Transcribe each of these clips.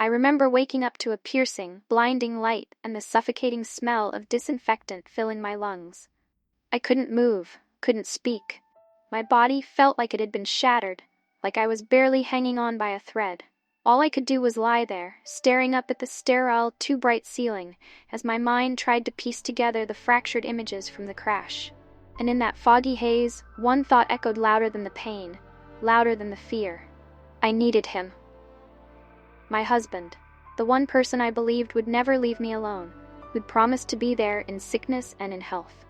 I remember waking up to a piercing, blinding light and the suffocating smell of disinfectant filling my lungs. I couldn't move, couldn't speak. My body felt like it had been shattered, like I was barely hanging on by a thread. All I could do was lie there, staring up at the sterile, too bright ceiling, as my mind tried to piece together the fractured images from the crash. And in that foggy haze, one thought echoed louder than the pain, louder than the fear. I needed him. My husband, the one person I believed would never leave me alone, who'd promised to be there in sickness and in health.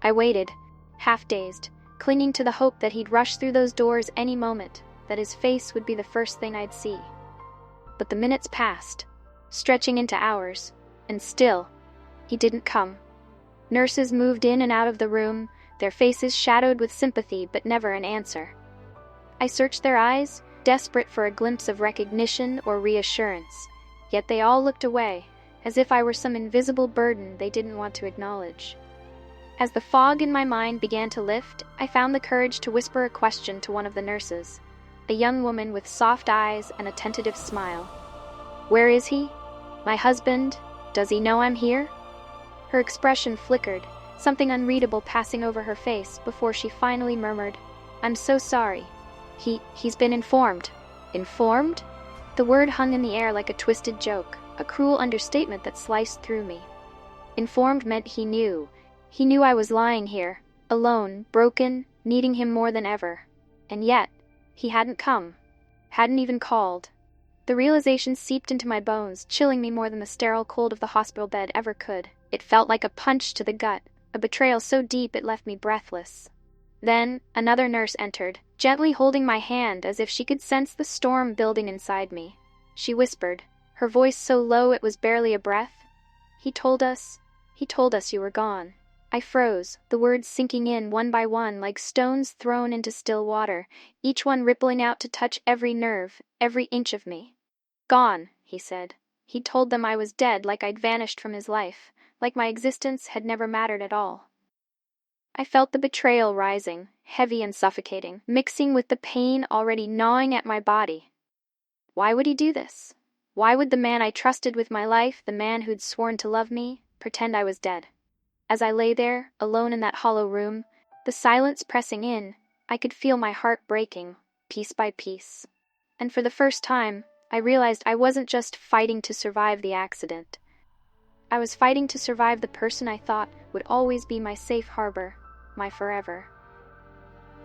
I waited, half-dazed, clinging to the hope that he'd rush through those doors any moment, that his face would be the first thing I'd see. But the minutes passed, stretching into hours, and still, he didn't come. Nurses moved in and out of the room, their faces shadowed with sympathy but never an answer. I searched their eyes, desperate for a glimpse of recognition or reassurance, yet they all looked away, as if I were some invisible burden they didn't want to acknowledge. As the fog in my mind began to lift, I found the courage to whisper a question to one of the nurses, a young woman with soft eyes and a tentative smile. "Where is he? My husband? Does he know I'm here?" Her expression flickered, something unreadable passing over her face before she finally murmured, "I'm so sorry. He's been informed." Informed? The word hung in the air like a twisted joke, a cruel understatement that sliced through me. Informed meant he knew. He knew I was lying here, alone, broken, needing him more than ever. And yet, he hadn't come. Hadn't even called. The realization seeped into my bones, chilling me more than the sterile cold of the hospital bed ever could. It felt like a punch to the gut, a betrayal so deep it left me breathless. Then, another nurse entered, gently holding my hand as if she could sense the storm building inside me. She whispered, her voice so low it was barely a breath. He told us you were gone." I froze, the words sinking in one by one like stones thrown into still water, each one rippling out to touch every nerve, every inch of me. "Gone," he said. He told them I was dead, like I'd vanished from his life, like my existence had never mattered at all. I felt the betrayal rising, heavy and suffocating, mixing with the pain already gnawing at my body. Why would he do this? Why would the man I trusted with my life, the man who'd sworn to love me, pretend I was dead? As I lay there, alone in that hollow room, the silence pressing in, I could feel my heart breaking, piece by piece. And for the first time, I realized I wasn't just fighting to survive the accident. I was fighting to survive the person I thought would always be my safe harbor, my forever.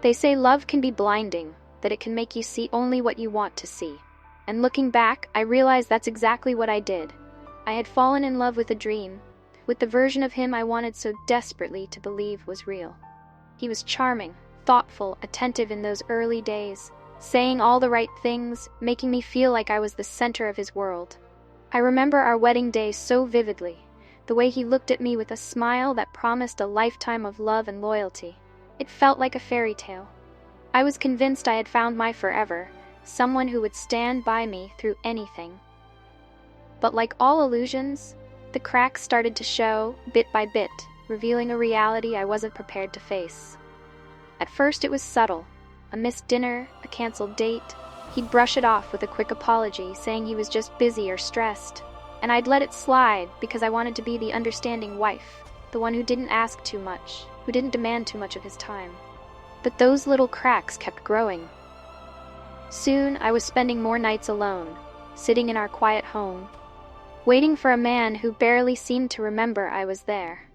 They say love can be blinding, that it can make you see only what you want to see. And looking back, I realized that's exactly what I did. I had fallen in love with a dream, with the version of him I wanted so desperately to believe was real. He was charming, thoughtful, attentive in those early days, saying all the right things, making me feel like I was the center of his world. I remember our wedding day so vividly, the way he looked at me with a smile that promised a lifetime of love and loyalty. It felt like a fairy tale. I was convinced I had found my forever, someone who would stand by me through anything. But like all illusions, the cracks started to show, bit by bit, revealing a reality I wasn't prepared to face. At first it was subtle. A missed dinner, a canceled date. He'd brush it off with a quick apology, saying he was just busy or stressed. And I'd let it slide because I wanted to be the understanding wife, the one who didn't ask too much, who didn't demand too much of his time. But those little cracks kept growing. Soon I was spending more nights alone, sitting in our quiet home, waiting for a man who barely seemed to remember I was there.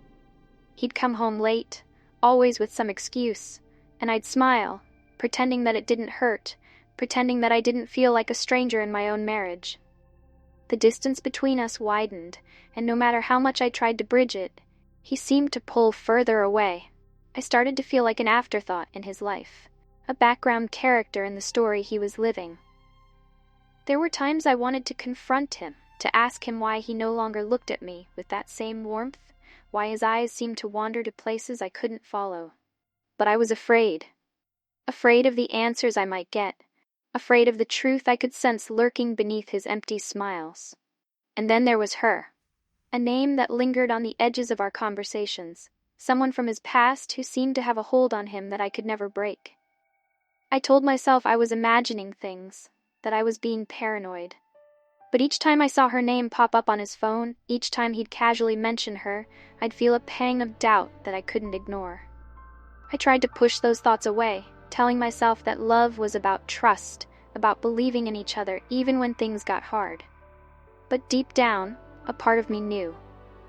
He'd come home late, always with some excuse, and I'd smile, pretending that it didn't hurt, pretending that I didn't feel like a stranger in my own marriage. The distance between us widened, and no matter how much I tried to bridge it, he seemed to pull further away. I started to feel like an afterthought in his life, a background character in the story he was living. There were times I wanted to confront him, to ask him why he no longer looked at me with that same warmth, why his eyes seemed to wander to places I couldn't follow. But I was afraid. Afraid of the answers I might get, afraid of the truth I could sense lurking beneath his empty smiles. And then there was her, a name that lingered on the edges of our conversations, someone from his past who seemed to have a hold on him that I could never break. I told myself I was imagining things, that I was being paranoid. But each time I saw her name pop up on his phone, each time he'd casually mention her, I'd feel a pang of doubt that I couldn't ignore. I tried to push those thoughts away, telling myself that love was about trust, about believing in each other even when things got hard. But deep down, a part of me knew.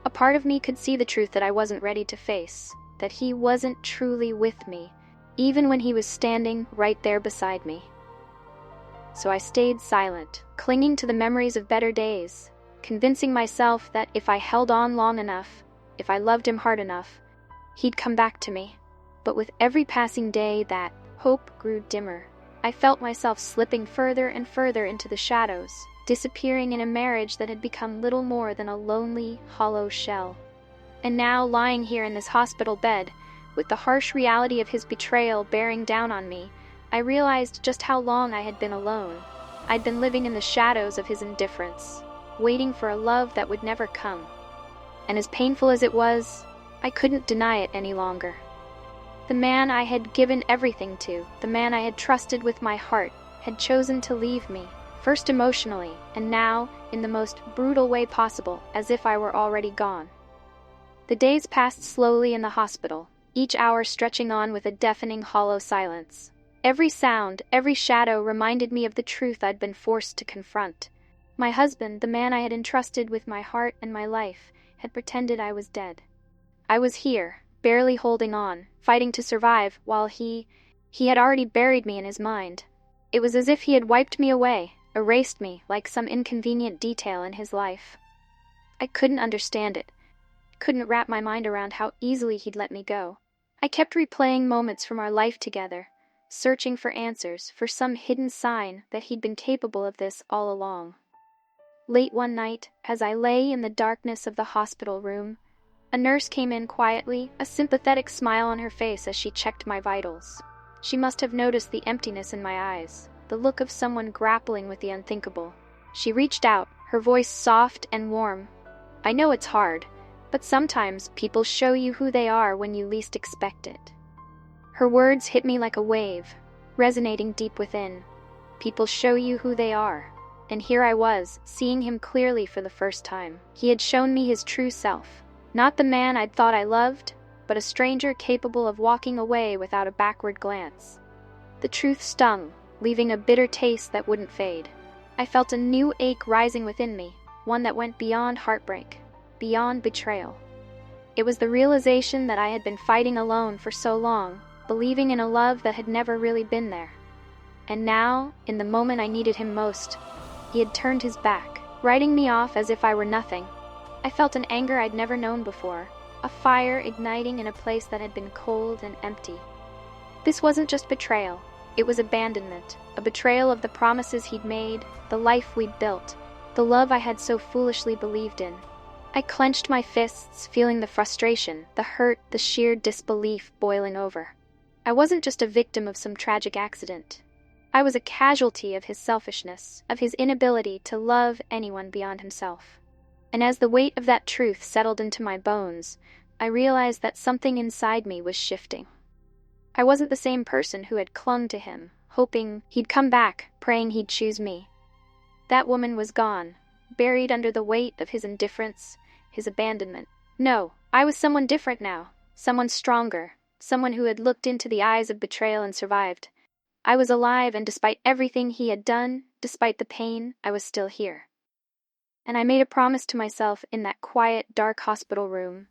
A part of me could see the truth that I wasn't ready to face, that he wasn't truly with me, even when he was standing right there beside me. So I stayed silent, clinging to the memories of better days, convincing myself that if I held on long enough, if I loved him hard enough, he'd come back to me. But with every passing day, that hope grew dimmer. I felt myself slipping further and further into the shadows, disappearing in a marriage that had become little more than a lonely, hollow shell. And now, lying here in this hospital bed, with the harsh reality of his betrayal bearing down on me, I realized just how long I had been alone. I'd been living in the shadows of his indifference, waiting for a love that would never come. And as painful as it was, I couldn't deny it any longer. The man I had given everything to, the man I had trusted with my heart, had chosen to leave me, first emotionally, and now, in the most brutal way possible, as if I were already gone. The days passed slowly in the hospital, each hour stretching on with a deafening, hollow silence. Every sound, every shadow reminded me of the truth I'd been forced to confront. My husband, the man I had entrusted with my heart and my life, had pretended I was dead. I was here, barely holding on, fighting to survive, while he had already buried me in his mind. It was as if he had wiped me away, erased me like some inconvenient detail in his life. I couldn't understand it, couldn't wrap my mind around how easily he'd let me go. I kept replaying moments from our life together, searching for answers, for some hidden sign that he'd been capable of this all along. Late one night, as I lay in the darkness of the hospital room, a nurse came in quietly, a sympathetic smile on her face as she checked my vitals. She must have noticed the emptiness in my eyes, the look of someone grappling with the unthinkable. She reached out, her voice soft and warm. "I know it's hard, but sometimes people show you who they are when you least expect it." Her words hit me like a wave, resonating deep within. People show you who they are. And here I was, seeing him clearly for the first time. He had shown me his true self. Not the man I'd thought I loved, but a stranger capable of walking away without a backward glance. The truth stung, leaving a bitter taste that wouldn't fade. I felt a new ache rising within me, one that went beyond heartbreak, beyond betrayal. It was the realization that I had been fighting alone for so long, believing in a love that had never really been there. And now, in the moment I needed him most, he had turned his back, writing me off as if I were nothing. I felt an anger I'd never known before, a fire igniting in a place that had been cold and empty. This wasn't just betrayal, it was abandonment, a betrayal of the promises he'd made, the life we'd built, the love I had so foolishly believed in. I clenched my fists, feeling the frustration, the hurt, the sheer disbelief boiling over. I wasn't just a victim of some tragic accident. I was a casualty of his selfishness, of his inability to love anyone beyond himself. And as the weight of that truth settled into my bones, I realized that something inside me was shifting. I wasn't the same person who had clung to him, hoping he'd come back, praying he'd choose me. That woman was gone, buried under the weight of his indifference, his abandonment. No, I was someone different now, someone stronger, someone who had looked into the eyes of betrayal and survived. I was alive, and despite everything he had done, despite the pain, I was still here. And I made a promise to myself in that quiet, dark hospital room.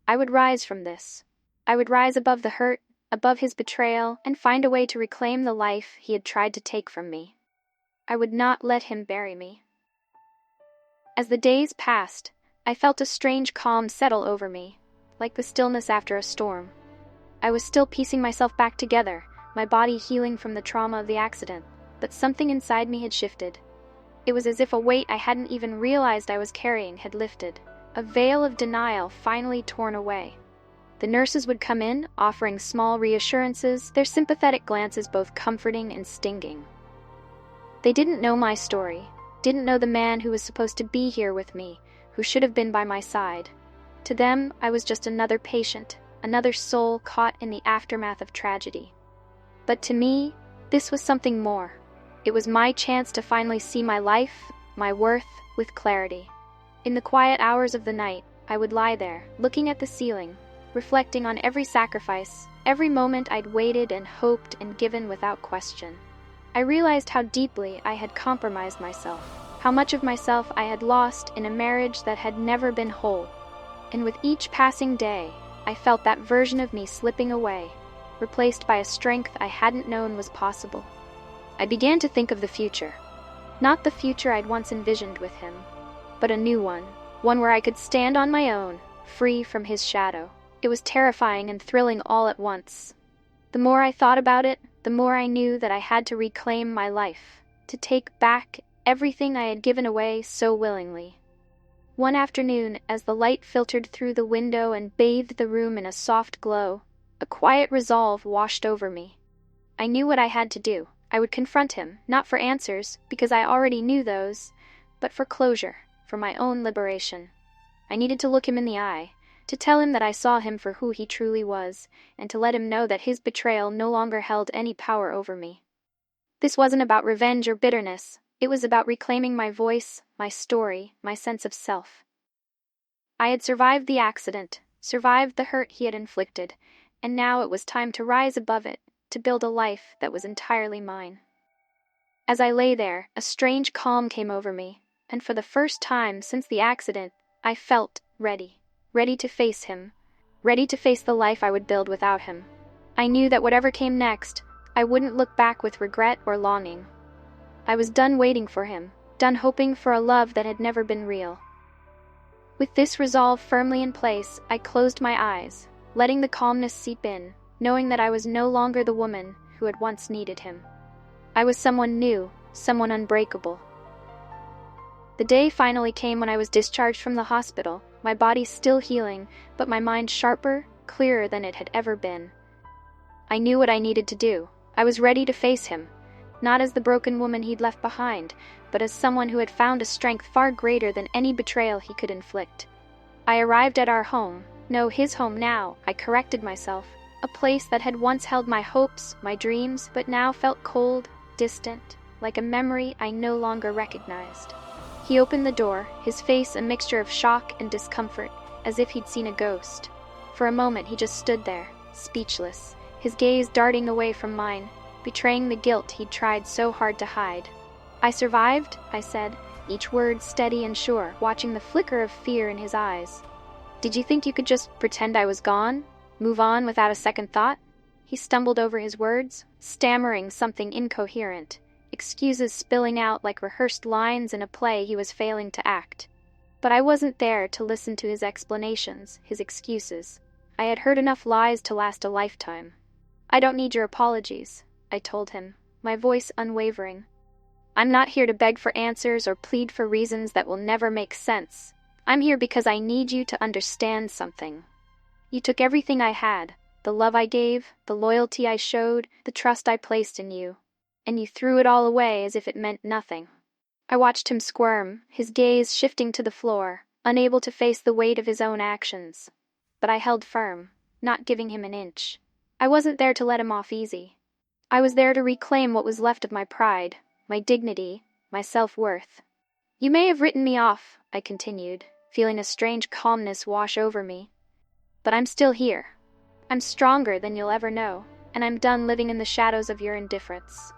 I would rise from this. I would rise above the hurt, above his betrayal, and find a way to reclaim the life he had tried to take from me. I would not let him bury me. As the days passed, I felt a strange calm settle over me, like the stillness after a storm. I was still piecing myself back together, my body healing from the trauma of the accident, but something inside me had shifted. It was as if a weight I hadn't even realized I was carrying had lifted, a veil of denial finally torn away. The nurses would come in, offering small reassurances, their sympathetic glances both comforting and stinging. They didn't know my story, didn't know the man who was supposed to be here with me, who should have been by my side. To them, I was just another patient, another soul caught in the aftermath of tragedy. But to me, this was something more. It was my chance to finally see my life, my worth with clarity. In the quiet hours of the night, I would lie there, looking at the ceiling, reflecting on every sacrifice, every moment I'd waited and hoped and given without question. I realized how deeply I had compromised myself, how much of myself I had lost in a marriage that had never been whole. And with each passing day, I felt that version of me slipping away, replaced by a strength I hadn't known was possible. I began to think of the future. Not the future I'd once envisioned with him, but a new one where I could stand on my own, free from his shadow. It was terrifying and thrilling all at once. The more I thought about it, the more I knew that I had to reclaim my life, to take back everything I had given away so willingly. One afternoon, as the light filtered through the window and bathed the room in a soft glow, a quiet resolve washed over me. I knew what I had to do. I would confront him, not for answers, because I already knew those, but for closure, for my own liberation. I needed to look him in the eye, to tell him that I saw him for who he truly was, and to let him know that his betrayal no longer held any power over me. This wasn't about revenge or bitterness. It was about reclaiming my voice, my story, my sense of self. I had survived the accident, survived the hurt he had inflicted, and now it was time to rise above it, to build a life that was entirely mine. As I lay there, a strange calm came over me, and for the first time since the accident, I felt ready to face him, ready to face the life I would build without him. I knew that whatever came next, I wouldn't look back with regret or longing. I was done waiting for him, done hoping for a love that had never been real. With this resolve firmly in place, I closed my eyes, letting the calmness seep in, knowing that I was no longer the woman who had once needed him. I was someone new, someone unbreakable. The day finally came when I was discharged from the hospital, my body still healing, but my mind sharper, clearer than it had ever been. I knew what I needed to do. I was ready to face him, not as the broken woman he'd left behind, but as someone who had found a strength far greater than any betrayal he could inflict. I arrived at our home, no, his home now, I corrected myself, a place that had once held my hopes, my dreams, but now felt cold, distant, like a memory I no longer recognized. He opened the door, his face a mixture of shock and discomfort, as if he'd seen a ghost. For a moment he just stood there, speechless, his gaze darting away from mine, betraying the guilt he'd tried so hard to hide. "I survived," I said, each word steady and sure, watching the flicker of fear in his eyes. "Did you think you could just pretend I was gone? Move on without a second thought?" He stumbled over his words, stammering something incoherent, excuses spilling out like rehearsed lines in a play he was failing to act. But I wasn't there to listen to his explanations, his excuses. I had heard enough lies to last a lifetime. "I don't need your apologies," I told him, my voice unwavering. "I'm not here to beg for answers or plead for reasons that will never make sense. I'm here because I need you to understand something. You took everything I had, the love I gave, the loyalty I showed, the trust I placed in you, and you threw it all away as if it meant nothing." I watched him squirm, his gaze shifting to the floor, unable to face the weight of his own actions. But I held firm, not giving him an inch. I wasn't there to let him off easy. I was there to reclaim what was left of my pride, my dignity, my self-worth. "You may have written me off," I continued, feeling a strange calmness wash over me. "But I'm still here. I'm stronger than you'll ever know, and I'm done living in the shadows of your indifference."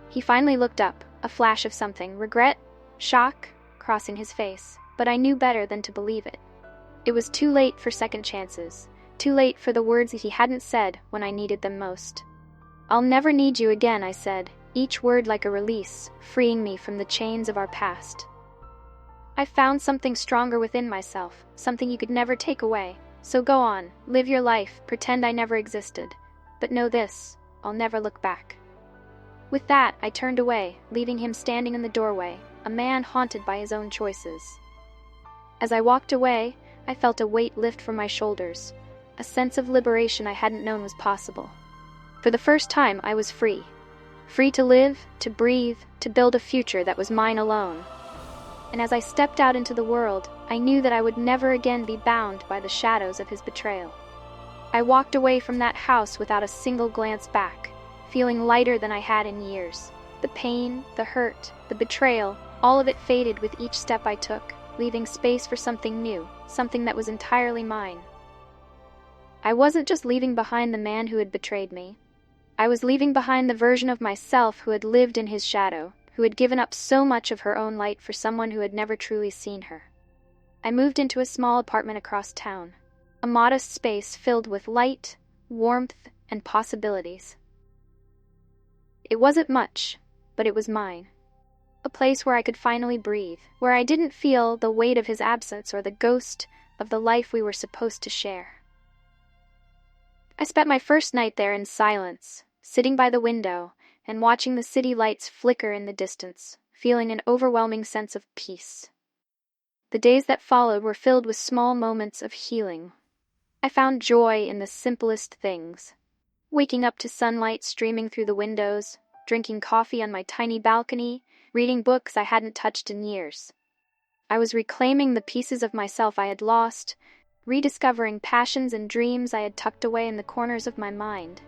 He finally looked up, a flash of something, regret, shock, crossing his face, but I knew better than to believe it. It was too late for second chances, too late for the words he hadn't said when I needed them most. "I'll never need you again," I said, each word like a release, freeing me from the chains of our past. "I found something stronger within myself, something you could never take away. So go on, live your life, pretend I never existed. But know this, I'll never look back." With that, I turned away, leaving him standing in the doorway, a man haunted by his own choices. As I walked away, I felt a weight lift from my shoulders, a sense of liberation I hadn't known was possible. For the first time, I was free. Free to live, to breathe, to build a future that was mine alone. And as I stepped out into the world, I knew that I would never again be bound by the shadows of his betrayal. I walked away from that house without a single glance back, feeling lighter than I had in years. The pain, the hurt, the betrayal, all of it faded with each step I took, leaving space for something new, something that was entirely mine. I wasn't just leaving behind the man who had betrayed me. I was leaving behind the version of myself who had lived in his shadow, who had given up so much of her own light for someone who had never truly seen her. I moved into a small apartment across town, a modest space filled with light, warmth, and possibilities. It wasn't much, but it was mine. A place where I could finally breathe, where I didn't feel the weight of his absence or the ghost of the life we were supposed to share. I spent my first night there in silence, sitting by the window and watching the city lights flicker in the distance, feeling an overwhelming sense of peace. The days that followed were filled with small moments of healing. I found joy in the simplest things. Waking up to sunlight streaming through the windows, drinking coffee on my tiny balcony, reading books I hadn't touched in years. I was reclaiming the pieces of myself I had lost, rediscovering passions and dreams I had tucked away in the corners of my mind.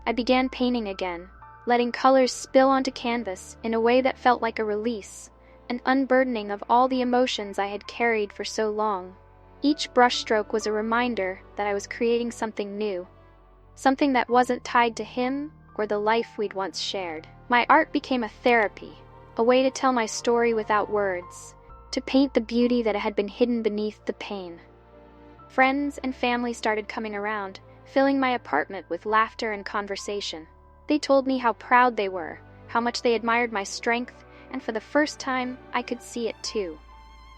I began painting again, letting colors spill onto canvas in a way that felt like a release, an unburdening of all the emotions I had carried for so long. Each brushstroke was a reminder that I was creating something new, something that wasn't tied to him or the life we'd once shared. My art became a therapy, a way to tell my story without words, to paint the beauty that had been hidden beneath the pain. Friends and family started coming around, filling my apartment with laughter and conversation. They told me how proud they were, how much they admired my strength, and for the first time, I could see it too.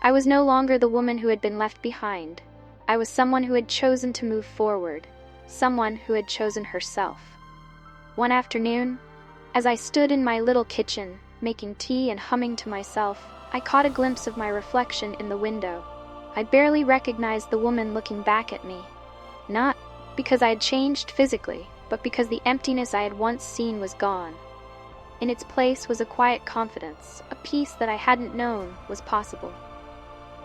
I was no longer the woman who had been left behind. I was someone who had chosen to move forward, someone who had chosen herself. One afternoon, as I stood in my little kitchen, making tea and humming to myself, I caught a glimpse of my reflection in the window. I barely recognized the woman looking back at me. Not because I had changed physically, but because the emptiness I had once seen was gone. In its place was a quiet confidence, a peace that I hadn't known was possible.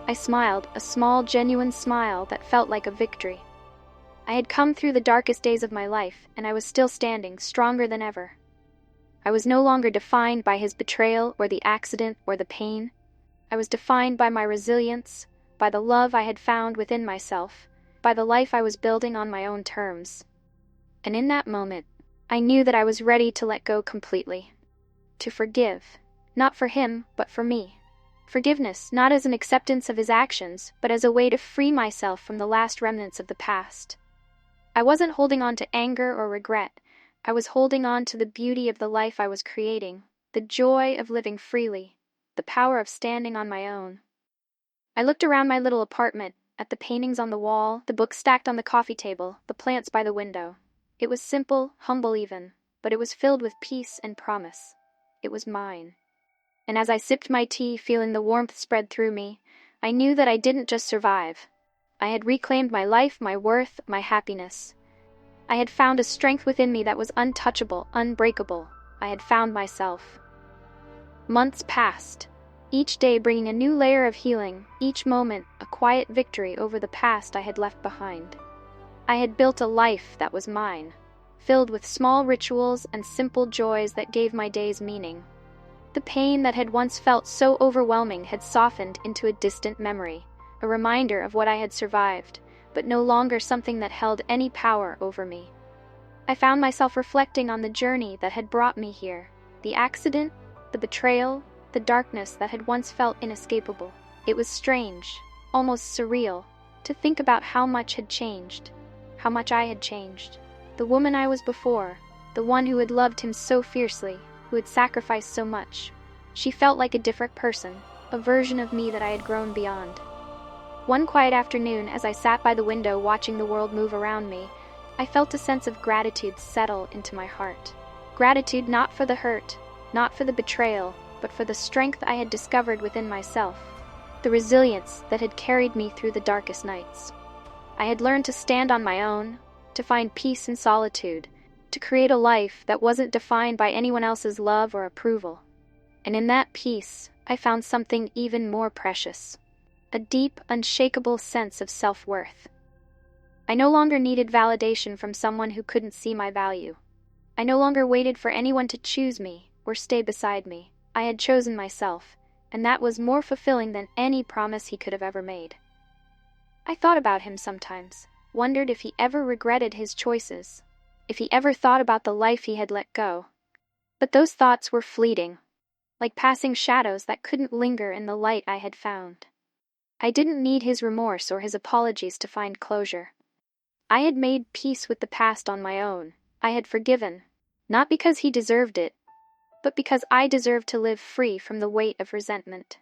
I smiled, a small, genuine smile that felt like a victory. I had come through the darkest days of my life, and I was still standing, stronger than ever. I was no longer defined by his betrayal or the accident or the pain. I was defined by my resilience, by the love I had found within myself, by the life I was building on my own terms. And in that moment, I knew that I was ready to let go completely. To forgive, not for him, but for me. Forgiveness, not as an acceptance of his actions, but as a way to free myself from the last remnants of the past. I wasn't holding on to anger or regret. I was holding on to the beauty of the life I was creating, the joy of living freely, the power of standing on my own. I looked around my little apartment, at the paintings on the wall, the books stacked on the coffee table, the plants by the window. It was simple, humble even, but it was filled with peace and promise. It was mine. And as I sipped my tea, feeling the warmth spread through me, I knew that I didn't just survive. I had reclaimed my life, my worth, my happiness. I had found a strength within me that was untouchable, unbreakable. I had found myself. Months passed, each day bringing a new layer of healing, each moment a quiet victory over the past I had left behind. I had built a life that was mine, filled with small rituals and simple joys that gave my days meaning. The pain that had once felt so overwhelming had softened into a distant memory, a reminder of what I had survived, but no longer something that held any power over me. I found myself reflecting on the journey that had brought me here, the accident, the betrayal, the darkness that had once felt inescapable. It was strange, almost surreal, to think about how much had changed, how much I had changed. The woman I was before, the one who had loved him so fiercely, who had sacrificed so much. She felt like a different person, a version of me that I had grown beyond. One quiet afternoon, as I sat by the window watching the world move around me, I felt a sense of gratitude settle into my heart. Gratitude not for the hurt, not for the betrayal, but for the strength I had discovered within myself, the resilience that had carried me through the darkest nights. I had learned to stand on my own, to find peace in solitude, to create a life that wasn't defined by anyone else's love or approval. And in that peace, I found something even more precious, a deep, unshakable sense of self-worth. I no longer needed validation from someone who couldn't see my value. I no longer waited for anyone to choose me. or stay beside me. I had chosen myself, and that was more fulfilling than any promise he could have ever made. I thought about him sometimes, wondered if he ever regretted his choices, if he ever thought about the life he had let go. But those thoughts were fleeting, like passing shadows that couldn't linger in the light I had found. I didn't need his remorse or his apologies to find closure. I had made peace with the past on my own. I had forgiven, not because he deserved it, but because I deserved to live free from the weight of resentment.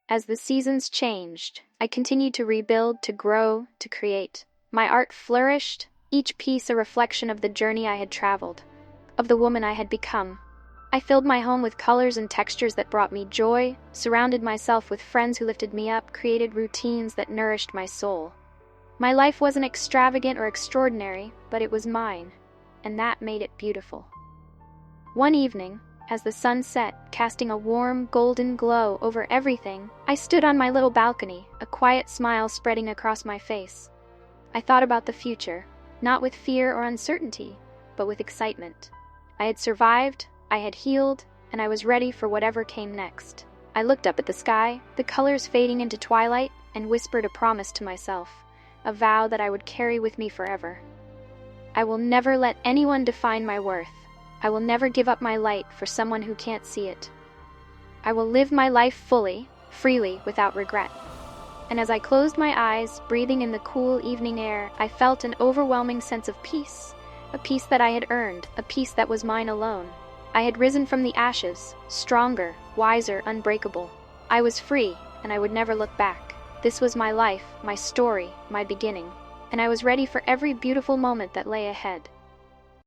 As the seasons changed, I continued to rebuild, to grow, to create. My art flourished, each piece a reflection of the journey I had traveled, of the woman I had become. I filled my home with colors and textures that brought me joy, surrounded myself with friends who lifted me up, created routines that nourished my soul. My life wasn't extravagant or extraordinary, but it was mine, and that made it beautiful. One evening, as the sun set, casting a warm, golden glow over everything, I stood on my little balcony, a quiet smile spreading across my face. I thought about the future, not with fear or uncertainty, but with excitement. I had survived, I had healed, and I was ready for whatever came next. I looked up at the sky, the colors fading into twilight, and whispered a promise to myself, a vow that I would carry with me forever. I will never let anyone define my worth. I will never give up my light for someone who can't see it. I will live my life fully, freely, without regret. And as I closed my eyes, breathing in the cool evening air, I felt an overwhelming sense of peace, a peace that I had earned, a peace that was mine alone. I had risen from the ashes, stronger, wiser, unbreakable. I was free, and I would never look back. This was my life, my story, my beginning, and I was ready for every beautiful moment that lay ahead.